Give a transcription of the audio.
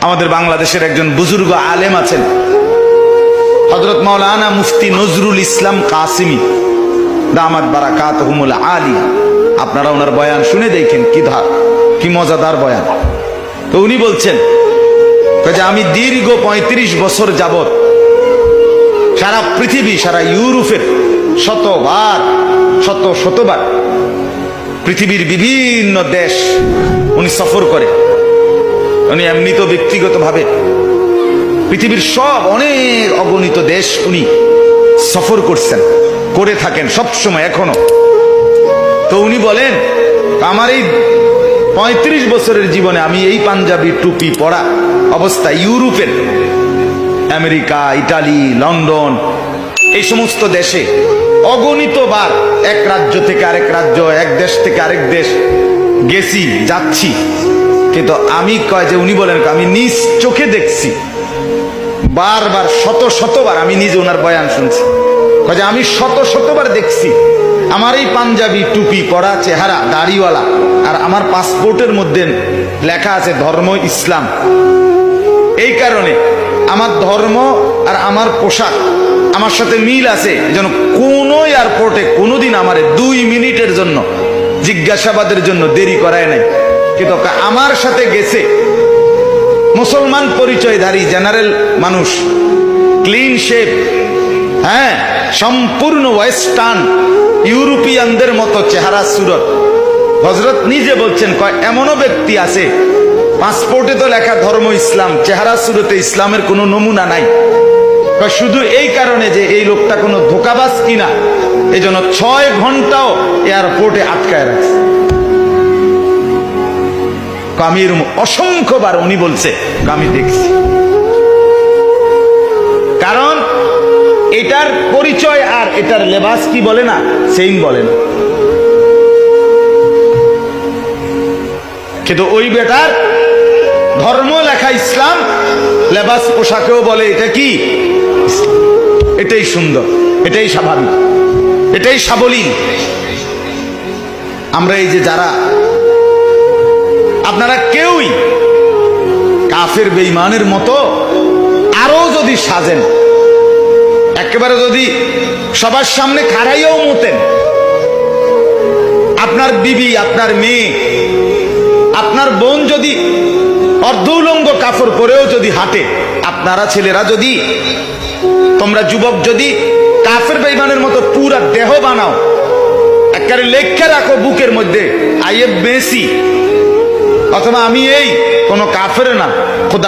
আমাদের বাংলাদেশের একজন বুজুর্গ আলেম আছেন, হযরত মাওলানা মুফতি নজরুল ইসলাম কাসিমি দামাত বারাকাতুহুমুল আলিয়া। আপনারা ওনার বয়ান শুনে দেখেন কি মজাদার বয়ান। তো উনি বলছেন যে আমি দীর্ঘ ৩৫ বছর যাবত সারা পৃথিবী, সারা ইউরোপের শতবার পৃথিবীর বিভিন্ন দেশ উনি সফর করে। উনি এমনি তো ব্যক্তিগতভাবে পৃথিবীর সব অনেক অগণিত দেশ উনি সফর করছেন, করে থাকেন সব সময় এখনো। তো উনি বলেন আমার এই ৩৫ বছরের জীবনে আমি এই পাঞ্জাবি টুপি পরা অবস্থা ইউরোপের, আমেরিকা, ইটালি, লন্ডন, এই সমস্ত দেশে অগণিতবার এক রাজ্য থেকে আরেক রাজ্য, এক দেশ থেকে আরেক দেশ গেছি, যাচ্ছি। কিন্তু আমি উনি বলেন আমি নিজ চোখে দেখছি, বারবার শতবার আমি নিজে ওনার বয়ান শুনছি, আমি শতবার দেখছি আমার এই পাঞ্জাবি টুপি পরা চেহারা, দাড়িওয়ালা, আর আমার পাসপোর্টের মধ্যে লেখা আছে ধর্ম ইসলাম। এই কারণে আমার ধর্ম আর আমার পোশাক আমার সাথে মিল আছে, যেন কোন এয়ারপোর্টে কোনোদিন আমার 2 মিনিটের জন্য জিজ্ঞাসাবাদের জন্য দেরি করায় নাই। কিন্তু আমার সাথে গেছে মুসলমান পরিচয়ধারী জেনারেল মানুষ, ক্লিন শেপ, হ্যাঁ, সম্পূর্ণ ওয়েস্টার্ন ইউরোপিয়ানদের মতো চেহারা সুরত। হযরত নিজে বলছেন এমনও ব্যক্তি আছে পাসপোর্টে তো লেখা ধর্ম ইসলাম, চেহারা সুরতে ইসলামের কোনো নমুনা নাই। শুধু এই কারণে যে এই লোকটা কোনো ধোঁকাবাজ কিনা, এই জন্য 6 ঘন্টাও এয়ারপোর্টে আটকায় রাখছে। আমি অসংখ্যবার উনি বলছে আমি দেখছি। কারণ এটার পরিচয় আর এটার লেবাস কি বলে না, সেম বলে না। কিন্তু ওই বেটার ধর্ম লেখা ইসলাম, লেবাস পোশাকেও বলে এটা কি, এটাই সুন্দর, এটাই স্বাভাবিক, এটাই সাবলীল। আমরা এই যে যারা, আপনারা কেউই কাফের বেঈমানের মতো আরো যদি সাজেন, একেবারে যদি সবার সামনে খাড়াইও মতেন, আপনার বিবি, আপনার মেয়ে, আপনার বোন যদি অর্ধউলঙ্গ কাপড় পরেও যদি হাঁটে, আপনারা ছেলেরা যদি, তোমরা যুবক যদি কাফের বেঈমানের মতো পুরা দেহ বানাও, একেবারে লেখা রাখো বুকের মধ্যে আইএফ মেসি, অথবা আমি এই কোনো কাফের না, খোদা